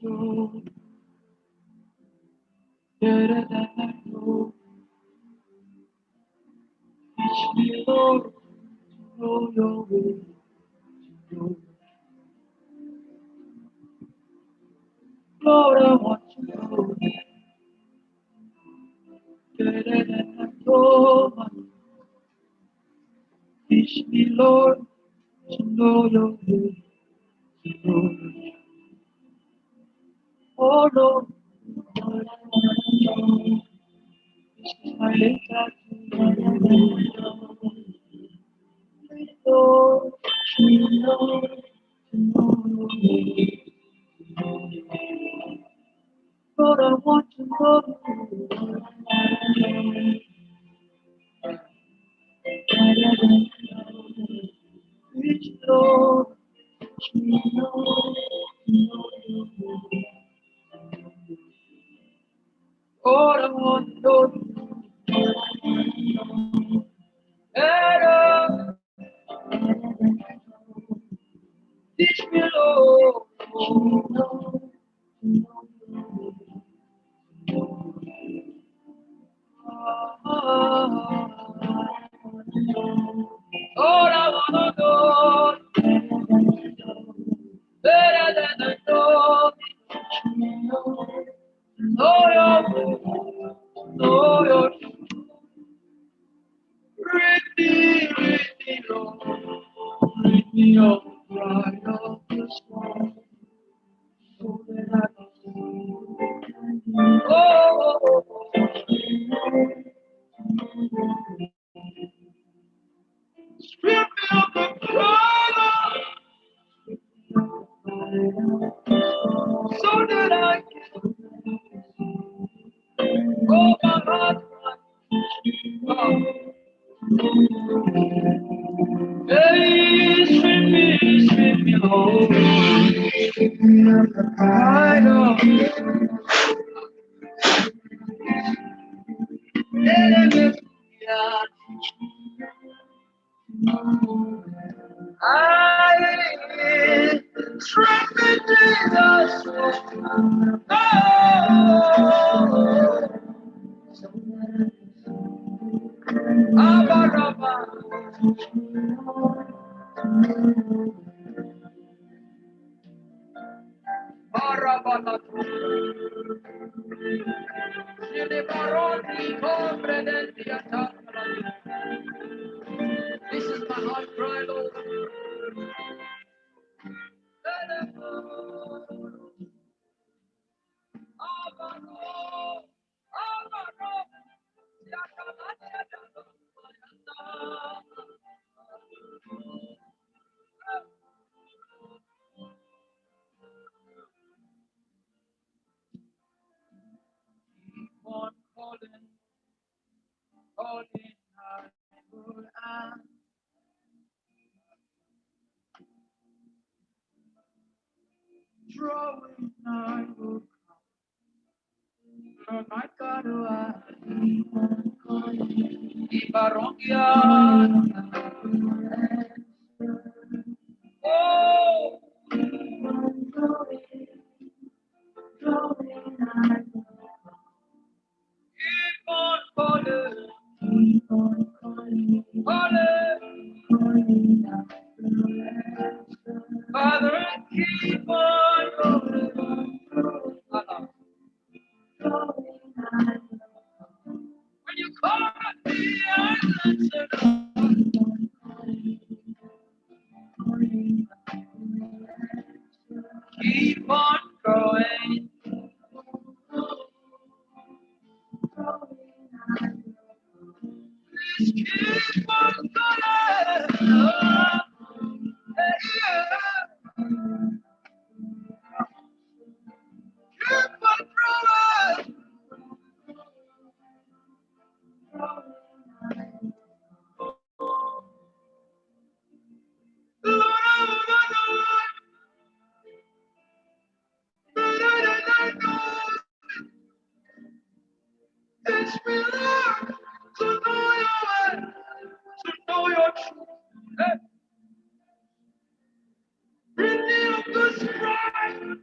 know, better than I know. Teach me, Lord, to know your way, to know. Lord, I want to know better than I know. Teach me, Lord, to know your way, to know. Oh, Lord, Lord, I want to know. This is my letter to you. Lord, to know your way. Lord, I want to know you. Reach, Lord, to know your way. Lord, I want to know you better. Teach me, Lord, to know your way. Lord, I want to know better than I know. Know your way, know your read me, Lord, read me of the pride of the storm, so that I can see. Oh, strip me of the pride, so that I can. Oh, my heart, oh. Hey, strip me, Lord. I know. I strength in Jesus. This is my heart cry, Lord. Keep on calling, calling, I will answer. Drawing, I will come. My God, I keep on calling. Ibarongia. Oh, keep on calling, drawing, I will keep on calling. Keep on calling, calling, Father, keep on calling. When you call me, I answer. Keep on growing. Please keep on going. Keep on growing. Lord, I wanna know. Teach me, Lord, to know your way, to know your truth. Hey. Bring me up the strife.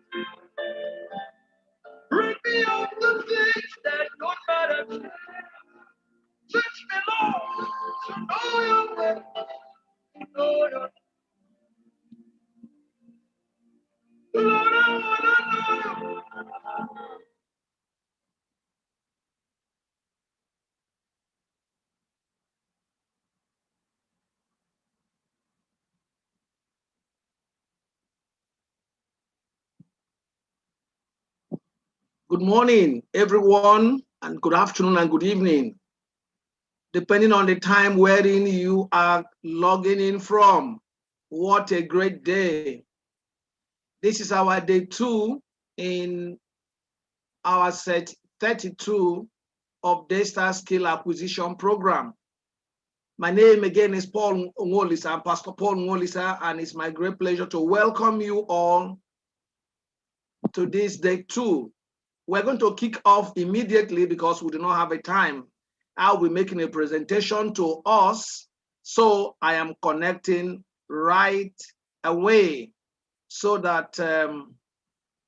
Good morning, everyone, and good afternoon and good evening, depending on the time wherein you are logging in from. What a great day. This is our day 2 in our set 32 of Dsap Skill Acquisition Program. My name again is Paul Ngolisa. I'm Pastor Paul Ngolisa, and it's my great pleasure to welcome you all to this day 2. We're going to kick off immediately because we do not have a time. I'll be making a presentation to us, so I am connecting right away so that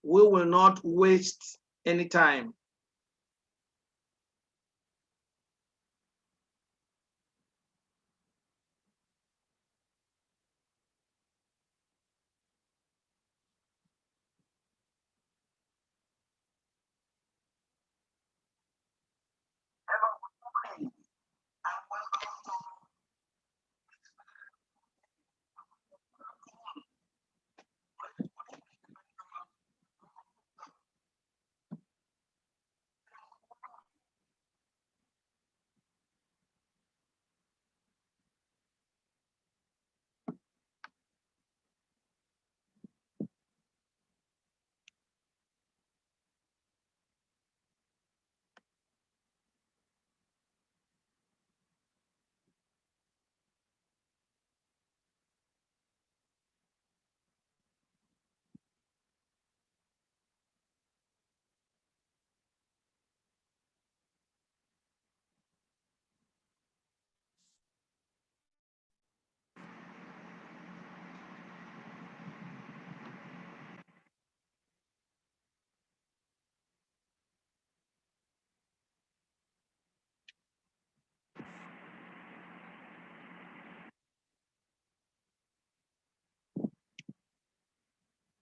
we will not waste any time.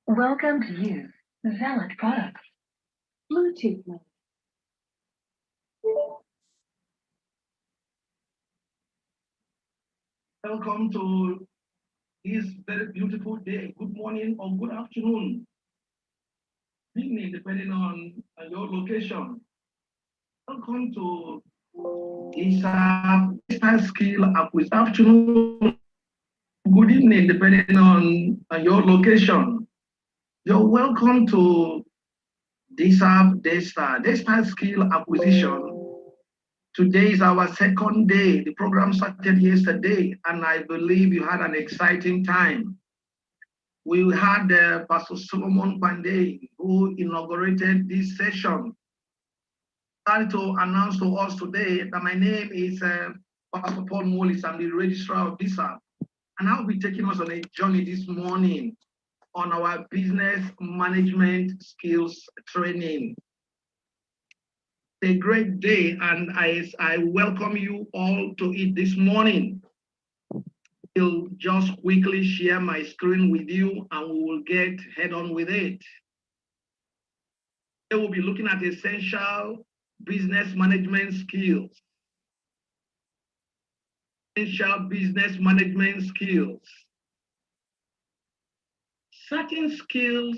Welcome to use Valid products. Bluetooth mode. Welcome to this very beautiful day. Good morning or good afternoon, evening, depending on your location. Welcome to Dsap Skill Acquisition. Afternoon, good evening, depending on your location. You're welcome to Dsap Skill Acquisition. Today is our second day. The program started yesterday, and I believe you had an exciting time. We had Pastor Solomon Pandey, who inaugurated this session. I wanted to announce to us today that my name is Pastor Paul Mollis. I'm the registrar of Dsap, and I'll be taking us on a journey this morning on our business management skills training. A great day, and I welcome you all to it this morning. I'll just quickly share my screen with you, and we will get head on with it. Today we'll be looking at essential business management skills. Essential business management skills. Certain skills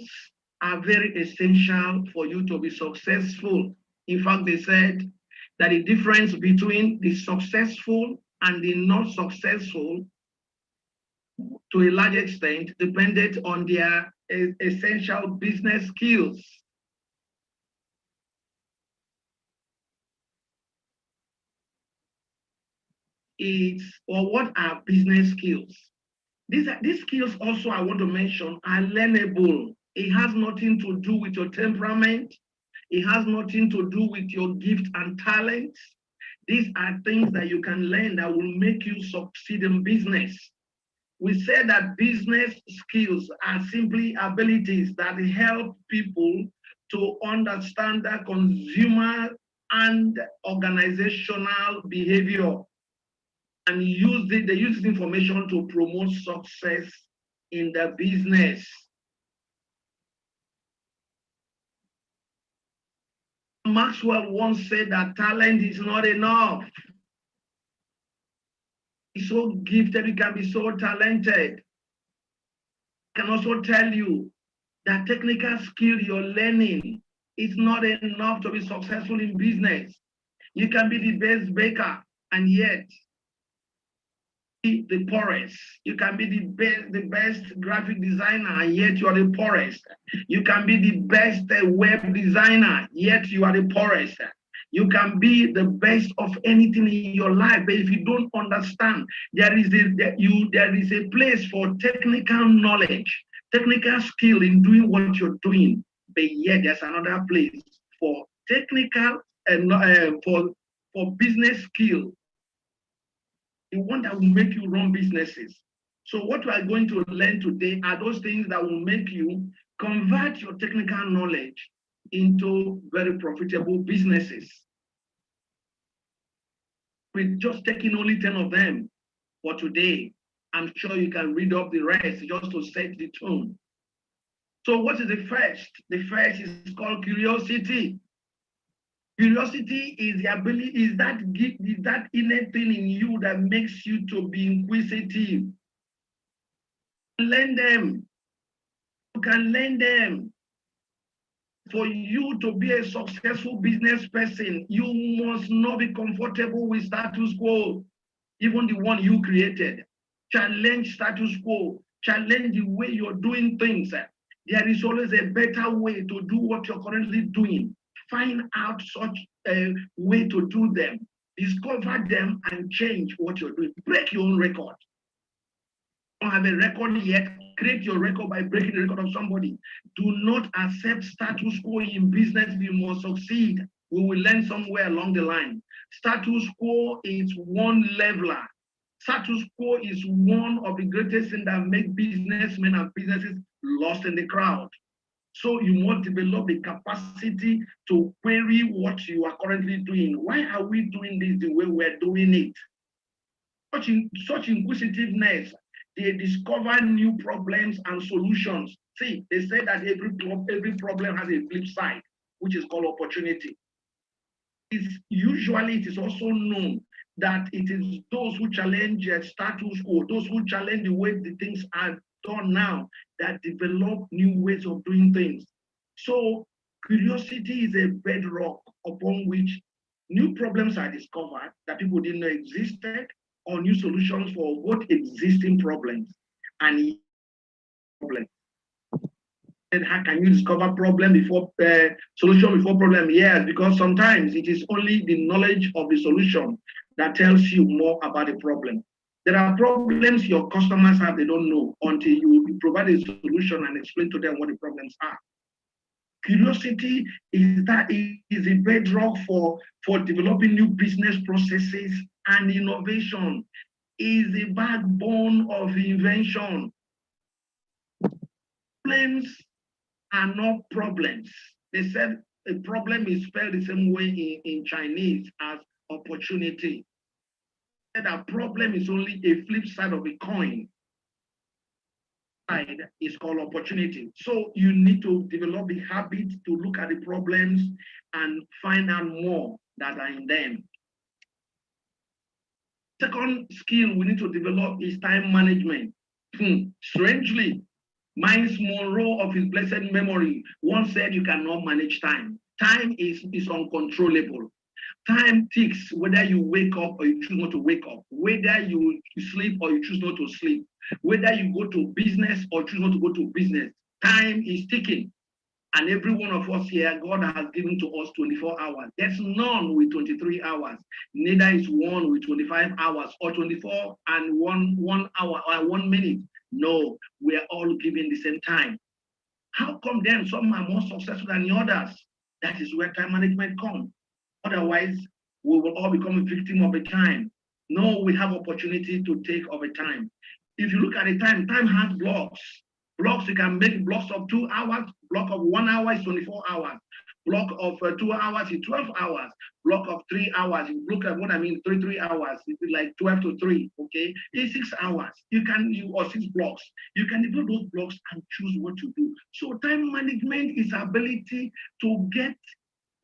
are very essential for you to be successful. In fact, they said that the difference between the successful and the not successful, to a large extent, depended on their essential business skills. What are business skills? These skills also I want to mention are learnable. It has nothing to do with your temperament. It has nothing to do with your gift and talents. These are things that you can learn that will make you succeed in business. We say that business skills are simply abilities that help people to understand the consumer and organizational behavior, and they use this information to promote success in the business. Maxwell once said that talent is not enough. You're so gifted, you can be so talented. I can also tell you that technical skill you're learning It's not enough to be successful in business. You can be the best baker and yet be the poorest. You can be the best graphic designer and yet you are the poorest. You can be the best web designer, yet you are the poorest. You can be the best of anything in your life, but if you don't understand, there is a place for technical knowledge, technical skill in doing what you're doing, but yet there's another place for technical and for business skill, the one that will make you run businesses. So what we are going to learn today are those things that will make you convert your technical knowledge into very profitable businesses. With just taking only 10 of them for today, I'm sure you can read up the rest just to set the tone. So what is the first? The first is called curiosity. Curiosity is the ability, is that innate thing in you that makes you to be inquisitive. Learn them. You can learn them. For you to be a successful business person, you must not be comfortable with status quo, even the one you created. Challenge status quo. Challenge the way you're doing things. There is always a better way to do what you're currently doing. Find out such a way to do them. Discover them and change what you're doing. Break your own record. Don't have a record yet, create your record by breaking the record of somebody. Do not accept status quo in business. You must succeed. We will learn somewhere along the line. Status quo is one leveler. Status quo is one of the greatest things that make businessmen and businesses lost in the crowd. So you must develop the capacity to query what you are currently doing. Why are we doing this the way we're doing it? Such inquisitiveness, they discover new problems and solutions. See, they say that every problem has a flip side, which is called opportunity. It is also known that it is those who challenge status quo, those who challenge the way the things are done now, that develop new ways of doing things. So curiosity is a bedrock upon which new problems are discovered that people didn't know existed, or new solutions for both existing problems and problems. And how can you discover problem before solution before problem? Yes, because sometimes it is only the knowledge of the solution that tells you more about the problem. There are problems your customers have, they don't know until you provide a solution and explain to them what the problems are. Curiosity is a bedrock for developing new business processes, and innovation is the backbone of invention. Problems are not problems. They said a problem is spelled the same way in Chinese as opportunity. That problem is only a flip side of a coin. Side is called opportunity. So you need to develop the habit to look at the problems and find out more that are in them. Second skill we need to develop is time management. Strangely, Miles Monroe of his blessed memory once said you cannot manage time. Time is uncontrollable. Time ticks whether you wake up or you choose not to wake up, whether you sleep or you choose not to sleep, whether you go to business or choose not to go to business. Time is ticking. And every one of us here, God has given to us 24 hours. There's none with 23 hours. Neither is one with 25 hours or 24 and one hour or 1 minute. No, we are all given the same time. How come then some are more successful than the others? That is where time management comes. Otherwise, we will all become a victim of the time. No, we have opportunity to take of a time. If you look at the time, time has blocks. Blocks, you can make blocks of 2 hours. Block of 1 hour is 24 hours. Block of 2 hours is 12 hours. Block of 3 hours, you look at what I mean, 3 hours, it's like 12 to 3, okay? It's 6 hours. Or 6 blocks. You can develop those blocks and choose what to do. So time management is ability to get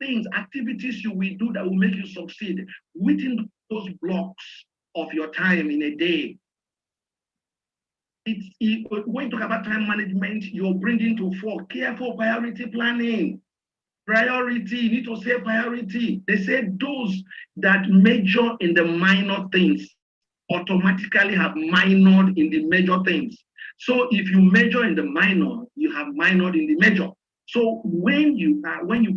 things, activities you will do that will make you succeed within those blocks of your time in a day. When you talk about time management, you're bringing to 4 careful priority planning. Priority, you need to say priority. They say those that major in the minor things automatically have minored in the major things. So if you major in the minor, you have minored in the major. So when you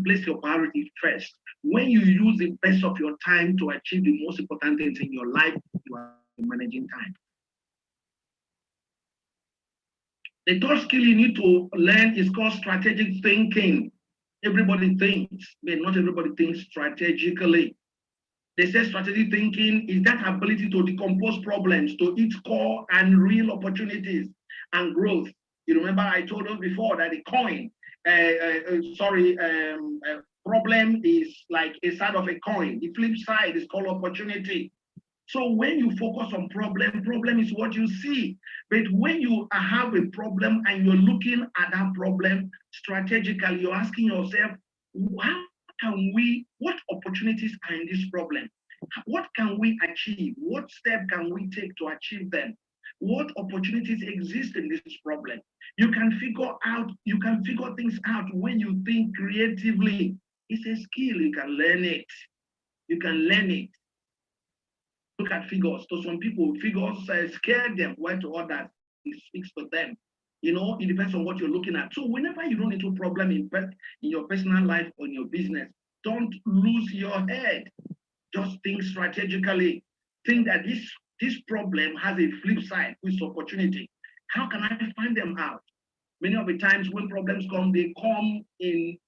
place your priority first, when you use the best of your time to achieve the most important things in your life, you are managing time. The third skill you need to learn is called strategic thinking. Everybody thinks, but not everybody thinks strategically. They say strategic thinking is that ability to decompose problems to its core and real opportunities and growth. You remember I told us before that the coin, problem is like a side of a coin. The flip side is called opportunity. So when you focus on problem is what you see. But when you have a problem and you're looking at that problem strategically, you're asking yourself, what opportunities are in this problem? What can we achieve? What step can we take to achieve them? What opportunities exist in this problem? You can figure things out when you think creatively. It's a skill, you can learn it. You can learn it. Look at figures. To some people, figures scare them, while to others, it speaks to them. You know, it depends on what you're looking at. So whenever you run into a problem in your personal life or in your business, don't lose your head. Just think strategically. Think that this problem has a flip side, with opportunity. How can I find them out? Many of the times when problems come, they come in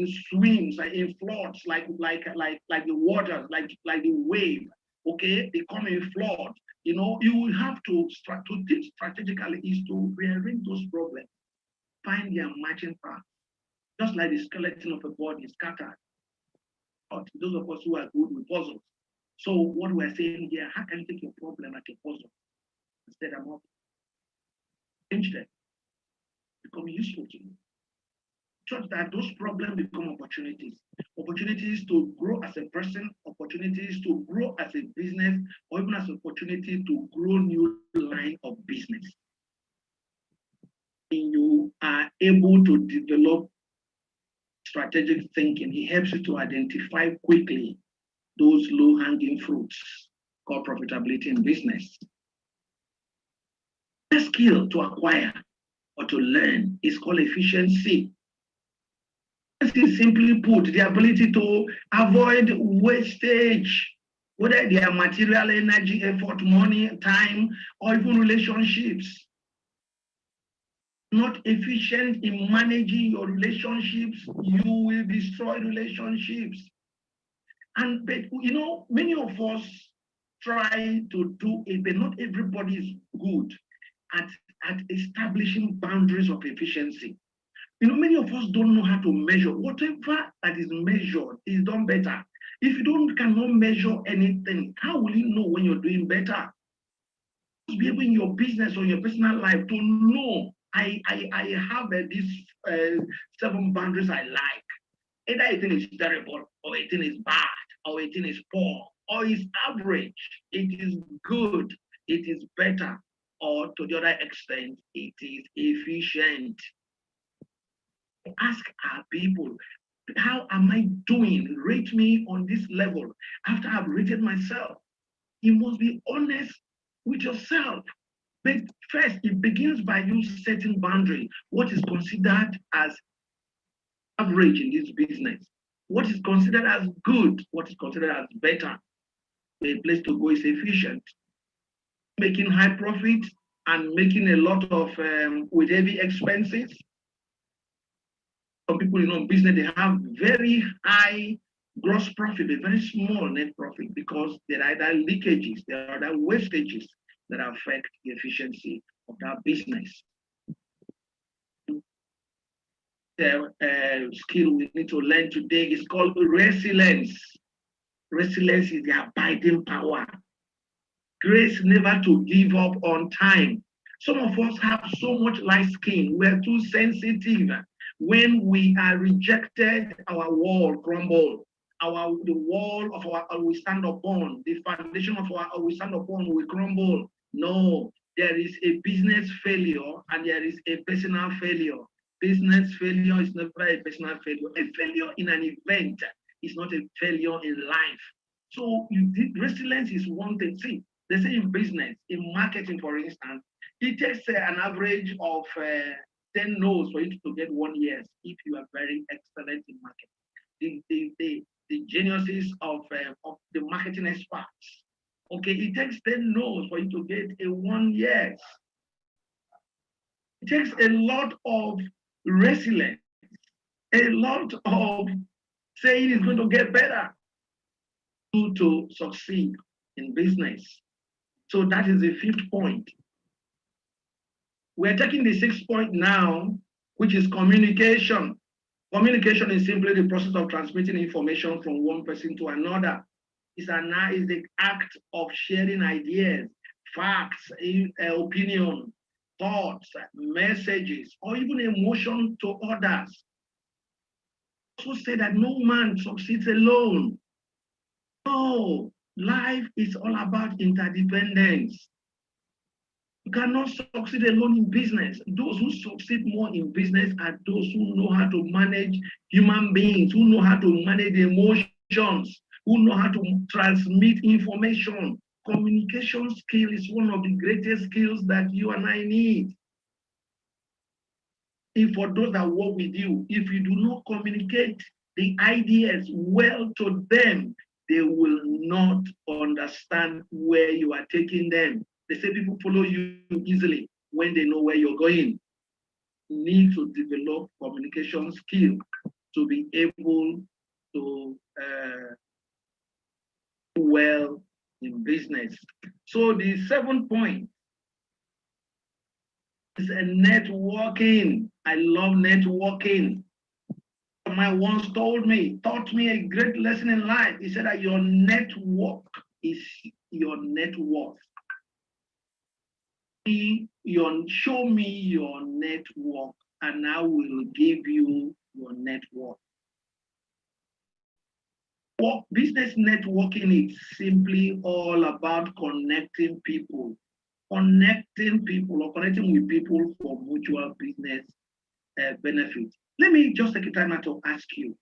streams, like in floods, like the water, like the wave. Okay, they come in flood. You know, you will have to think strategically is to rearrange those problems, find their matching parts, just like the skeleton of a body is scattered. But those of us who are good with puzzles. So what we're saying here, how can you take your problem like a puzzle instead of change them, become useful to you? Such that those problems become opportunities to grow as a person, opportunities to grow as a business, or even as an opportunity to grow new line of business. When you are able to develop strategic thinking, it helps you to identify quickly those low-hanging fruits called profitability in business. The skill to acquire or to learn is called efficiency. Simply put, the ability to avoid wastage, whether they are material, energy, effort, money, time, or even relationships. Not efficient in managing your relationships, you will destroy relationships. And but you know, many of us try to do it, but not everybody is good at establishing boundaries of efficiency. You know, many of us don't know how to measure. Whatever that is measured is done better. If you cannot measure anything, how will you know when you're doing better? You must be able in your business or your personal life to know I have these 7 boundaries I like. Either a thing is terrible, or a thing is bad, or a thing is poor, or it's average. It is good. It is better, or to the other extent, it is efficient. Ask our people, how am I doing? Rate me on this level. After I've rated myself, you must be honest with yourself. But first, it begins by you setting boundary. What is considered as average in this business? What is considered as good? What is considered as better? A place to go is efficient. Making high profit and making a lot of with heavy expenses. Some people, you know, in business, they have very high gross profit, but very small net profit because there are either leakages, there are other wastages that affect the efficiency of that business. The skill we need to learn today is called resilience. Resilience is the abiding power. Grace never to give up on time. Some of us have so much light skin. We're too sensitive. When we are rejected, our wall crumbles. The wall of our we stand upon, the foundation of our we stand upon will crumble. No, there is a business failure and there is a personal failure. Business failure is never a personal failure. A failure in an event is not a failure in life. So resilience is one thing. See, they say in business, in marketing, for instance, it takes an average of 10 no's for you to get 1 yes if you are very excellent in marketing. The geniuses of the marketing experts. Okay, it takes 10 no's for you to get a 1 yes. It takes a lot of resilience, a lot of saying it's going to get better to succeed in business. So that is the 5th point. We're taking the 6th point now, which is communication. Communication is simply the process of transmitting information from one person to another. It's the act of sharing ideas, facts, opinion, thoughts, messages, or even emotion to others. Also say that no man succeeds alone. No, life is all about interdependence. You cannot succeed alone in business. Those who succeed more in business are those who know how to manage human beings, who know how to manage emotions, who know how to transmit information. Communication skill is one of the greatest skills that you and I need. If for those that work with you, if you do not communicate the ideas well to them, they will not understand where you are taking them. They say people follow you easily when they know where you're going. You need to develop communication skill to be able to do well in business. So the 7th point is networking. I love networking. Someone once taught me a great lesson in life. He said that your network is your net worth. Show me your network, and I will give you your network. Business networking is simply all about connecting people or connecting with people for mutual business benefits. Let me just take a time out to ask you,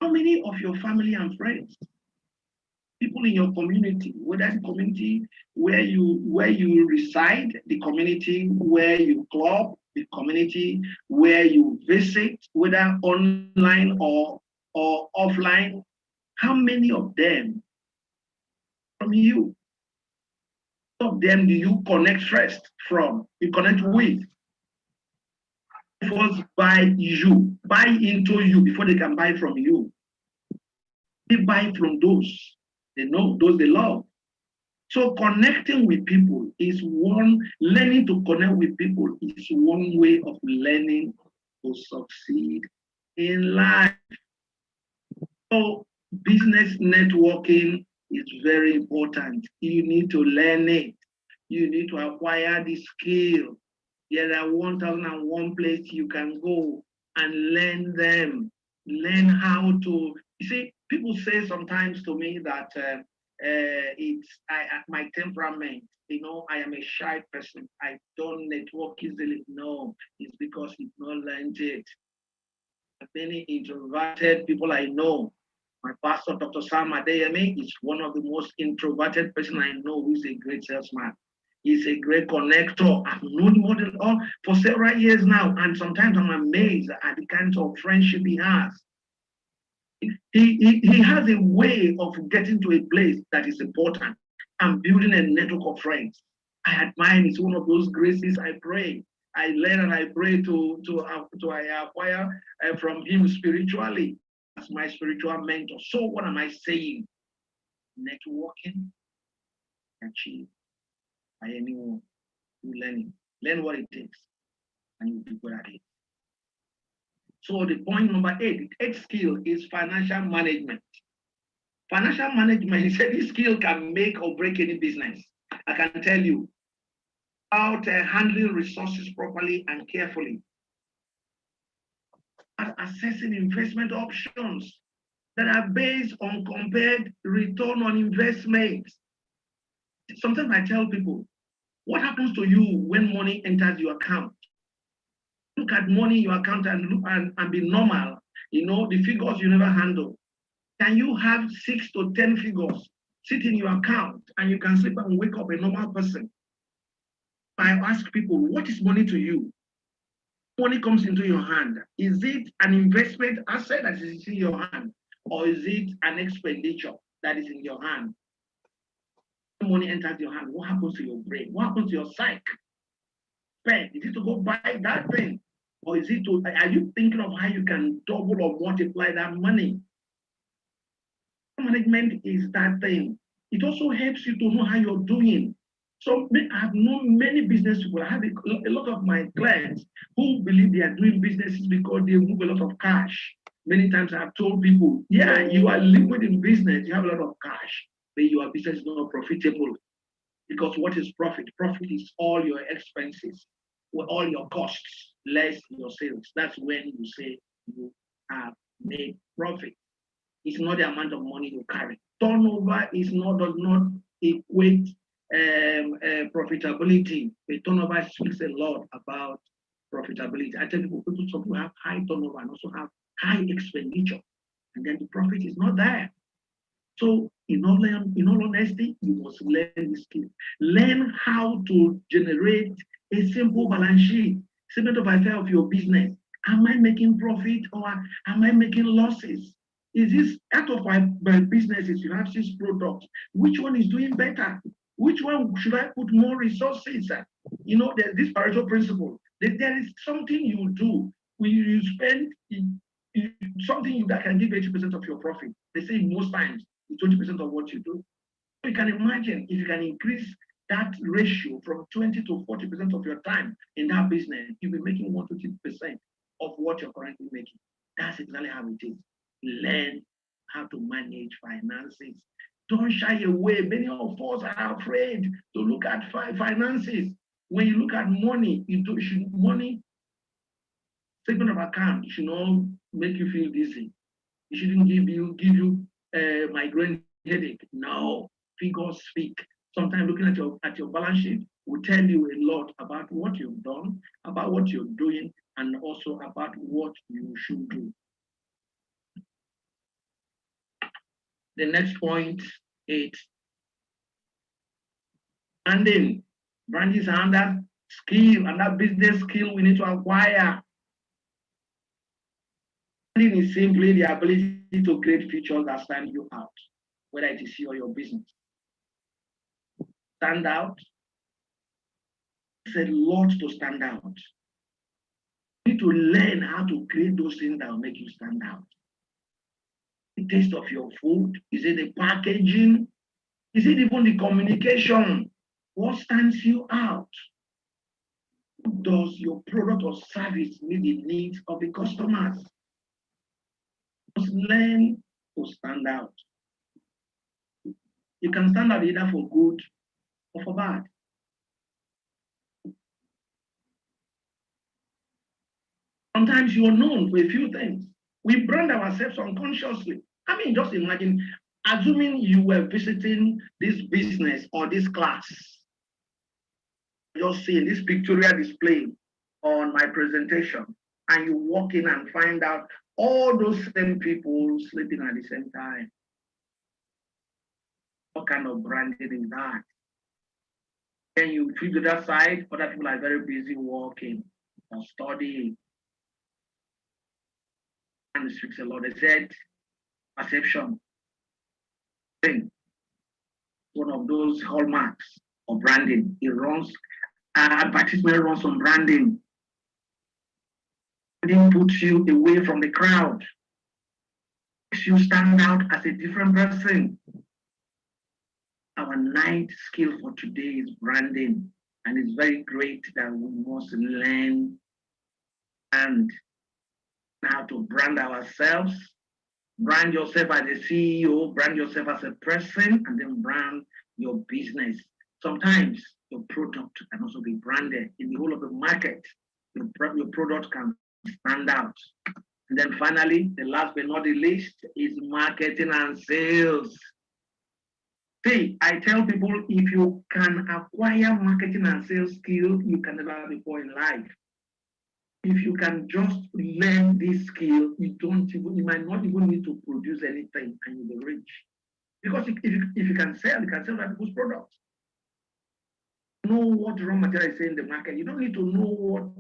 how many of your family and friends, people in your community, whether the community where you reside, the community where you club, the community where you visit, whether online or offline, how many of them from you? Of them do you connect first from? You connect with? First buy into you before they can buy from you. They buy from those they know, those they love. So connecting with people is learning to connect with people is one way of learning to succeed in life. So business networking is very important. You need to learn it. You need to acquire the skill. There are 1001 places you can go and learn them. Learn how to, you see, people say sometimes to me that my temperament, I am a shy person. I don't network easily. No, it's because you've not learned it. Many introverted people I know. My pastor, Dr. Sam Adeyemi, is one of the most introverted person I know who's a great salesman. He's a great connector. I've known him for several years now, and sometimes I'm amazed at the kinds of friendship he has. He has a way of getting to a place that is important and building a network of friends. I admire him. It's one of those graces I pray. I learn and I pray to acquire from him spiritually as my spiritual mentor. So what am I saying? Networking, achieve by anyone who learn what it takes, and you'll be good at it. So the point number 8, the 8th skill is financial management. Financial management, he said, this skill can make or break any business. I can tell you about handling resources properly and carefully, assessing investment options that are based on compared return on investment. Sometimes I tell people, what happens to you when money enters your account? Look at money in your account and look and be normal. You know, the figures you never handle. Can you have 6 to 10 figures sit in your account and you can sleep and wake up a normal person? I ask people, what is money to you? Money comes into your hand. Is it an investment asset that is in your hand? Or is it an expenditure that is in your hand? When money enters your hand, what happens to your brain? What happens to your psyche? Spend. Is it to go buy that thing? Or is it to, are you thinking of how you can double or multiply that money? Management is that thing. It also helps you to know how you're doing. So I have known many business people. I have a lot of my clients who believe they are doing businesses because they move a lot of cash. Many times I've told people, yeah, you are liquid in business, you have a lot of cash, but your business is not profitable. Because what is profit? Profit is all your expenses, or all your costs, less your sales. That's when you say you have made profit. It's not the amount of money you carry. Turnover does not equate profitability. The turnover speaks a lot about profitability. I tell people, some people have high turnover and also have high expenditure, and then the profit is not there. So, in all honesty, you must learn this skill. Learn how to generate a simple balance sheet, statement of affairs of your business. Am I making profit or am I making losses? Is this out of my businesses? You have 6 products. Which one is doing better? Which one should I put more resources at? You know, there's this Pareto principle. There is something you do when you spend something that can give 80% of your profit. They say most times it's 20% of what you do. You can imagine if you can increase that ratio from 20 to 40% of your time in that business, you'll be making 1 to 2% of what you're currently making. That's exactly how it is. Learn how to manage finances. Don't shy away. Many of us are afraid to look at finances. When you look at money, money statement of account should not make you feel dizzy. It shouldn't give you migraine headache. No, figures speak. Sometimes looking at your balance sheet will tell you a lot about what you've done, about what you're doing, and also about what you should do. The next point is branding. Branding is another skill, another business skill we need to acquire. Branding is simply the ability to create features that stand you out, whether it is you or your business. Stand out. It's a lot to stand out. You need to learn how to create those things that will make you stand out. The taste of your food? Is it the packaging? Is it even the communication? What stands you out? Does your product or service meet the needs of the customers? You must learn to stand out. You can stand out either for good or for bad. Sometimes you are known for a few things. We brand ourselves unconsciously. I mean, just imagine, assuming you were visiting this business or this class, just seeing this pictorial display on my presentation, and you walk in and find out all those same people sleeping at the same time. What kind of branding is that? Then you flip to that side, other people are very busy working or studying. And speaks a lot. They said perception. One of those hallmarks of branding. It runs, advertisement runs on branding. Branding puts you away from the crowd. Makes you stand out as a different person. Our ninth skill for today is branding. And it's very great that we must learn and how to brand ourselves. Brand yourself as a CEO, brand yourself as a person, and then brand your business. Sometimes your product can also be branded in the whole of the market. Your product can stand out. And then finally, the last but not the least is marketing and sales. See, I tell people, if you can acquire marketing and sales skills, you can never be poor in life. if you can just learn this skill, you might not even need to produce anything and you'll be rich. Because if you can sell, you can sell other people's products. Know what raw material is saying in the market. You don't need to know what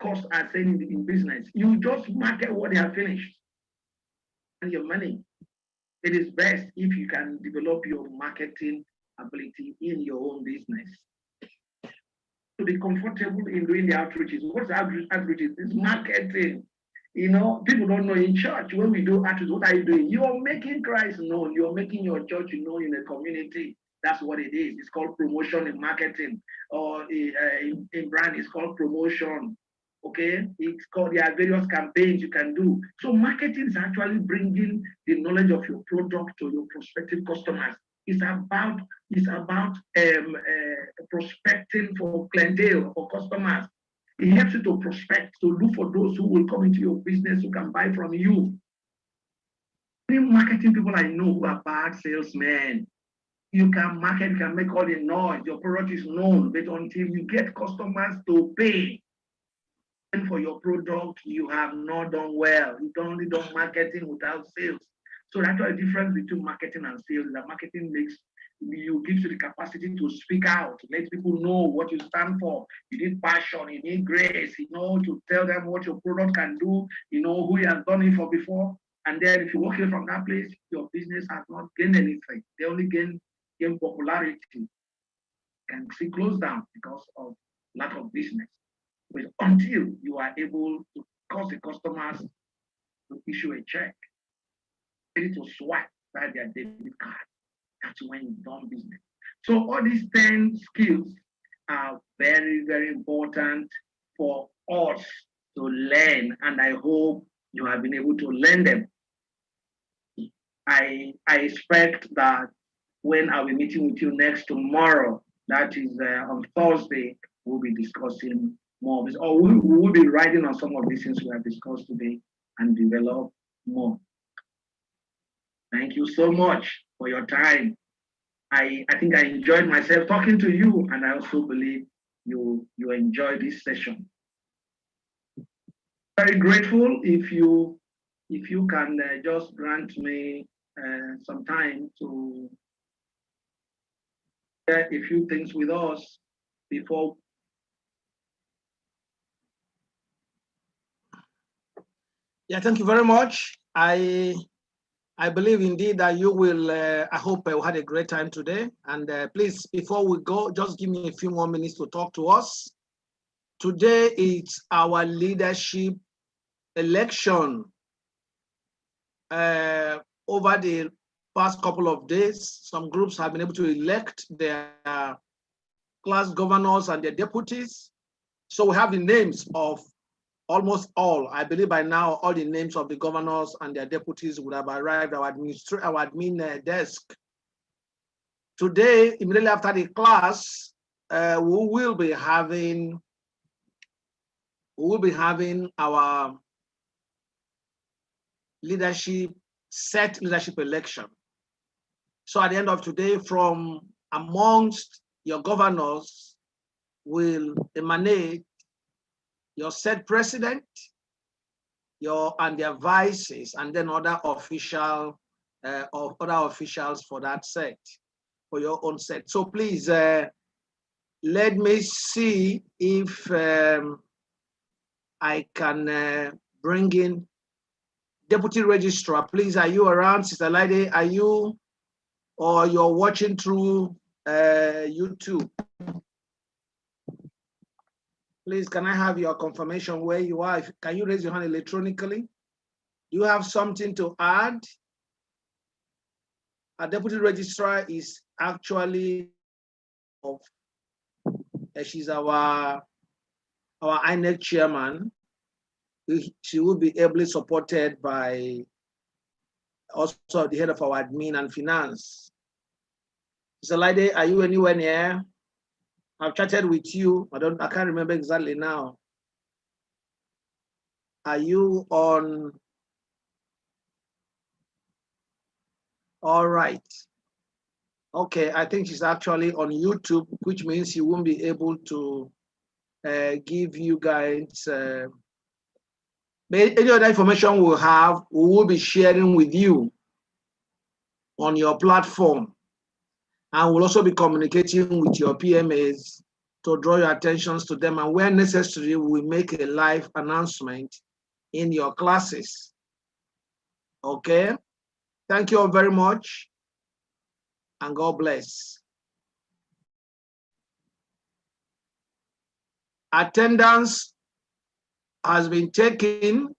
costs are saying in business. You just market what they have finished and your money. It is best if you can develop your marketing ability in your own business. To be comfortable in doing the outreaches. What's outreaches? It's marketing. You know, people don't know in church when we do outreach, what are you doing? You're making Christ known. You're making your church known in the community. That's what it is. It's called promotion in marketing, or in brand, it's called promotion. Okay, it's called, there are various campaigns you can do. So marketing is actually bringing the knowledge of your product to your prospective customers. It's about prospecting for clientele, for customers. It helps you to prospect, to look for those who will come into your business, who can buy from you. Many marketing people I know who are bad salesmen. You can market, you can make all the noise, your product is known, but until you get customers to pay for your product, you have not done well. You've only done marketing without sales. So that's the difference between marketing and sales. That marketing gives you the capacity to speak out, let people know what you stand for. You need passion, you need grace, to tell them what your product can do, who you have done it for before. And then if you walk away from that place, your business has not gained anything. They only gain popularity. Can see close down because of lack of business. But until you are able to cause the customers to issue a check, ready to swipe by their debit card, that's when you've done business. So all these 10 skills are very, very important for us to learn, and I hope you have been able to learn them. I expect that when I'll be meeting with you next tomorrow, that is on Thursday, we'll be discussing more of this, or we will be writing on some of these things we have discussed today and develop more. Thank you so much for your time. I think I enjoyed myself talking to you, and I also believe you enjoyed this session. Very grateful if you can just grant me some time to share a few things with us before. Yeah, thank you very much. I believe indeed that you will, I hope you had a great time today. And please, before we go, just give me a few more minutes to talk to us. Today is our leadership election. Over the past couple of days, some groups have been able to elect their class governors and their deputies. So we have the names of almost all. I believe by now, all the names of the governors and their deputies would have arrived at our admin desk. Today, immediately after the class, we will be having our set leadership election. So at the end of today, from amongst your governors will emanate your set president, and their vices, and then other officials for that set, for your own set. So please let me see if I can bring in Deputy Registrar. Please, are you around, Sister Lady? Are you, or you're watching through YouTube? Please, can I have your confirmation where you are? Can you raise your hand electronically? Do you have something to add? Our Deputy Registrar is actually, she's our INEC chairman. She will be ably supported by also the head of our admin and finance. Mr. Lide, are you anywhere near? I've chatted with you. I can't remember exactly now. Are you on? All right. Okay, I think she's actually on YouTube, which means she won't be able to give you guys Any other information we will be sharing with you on your platform. And we'll also be communicating with your PMAs to draw your attentions to them. And where necessary, we will make a live announcement in your classes. Okay? Thank you all very much. And God bless. Attendance has been taken,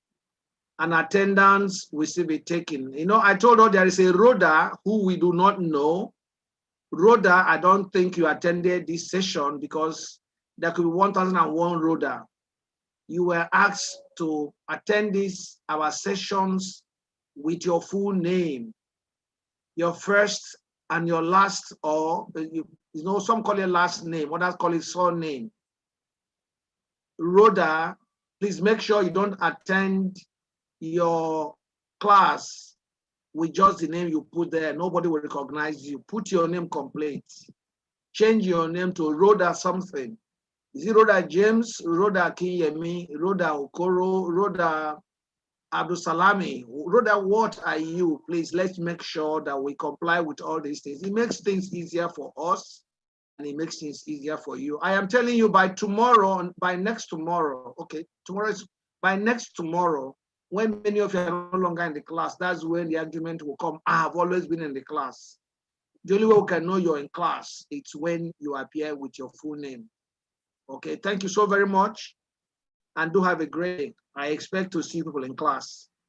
and attendance will still be taken. You know, I told you there is a Rhoda who we do not know. Rhoda, I don't think you attended this session because there could be 1001 Rhoda. You were asked to attend our sessions with your full name, your first and your last, or you know, some call it last name, others call it surname. Rhoda, please make sure you don't attend your class with just the name you put there. Nobody will recognize you. Put your name complete. Change your name to Rhoda something. Is it Rhoda James, Rhoda Kinyemi, Rhoda Okoro, Rhoda Abdusalami? Rhoda, what are you? Please, let's make sure that we comply with all these things. It makes things easier for us, and it makes things easier for you. I am telling you, by tomorrow, and by next tomorrow, okay, tomorrow is by next tomorrow, when many of you are no longer in the class, that's when the argument will come. I have always been in the class. The only way we can know you're in class, it's when you appear with your full name. Okay, thank you so very much, and do have a great day. I expect to see people in class.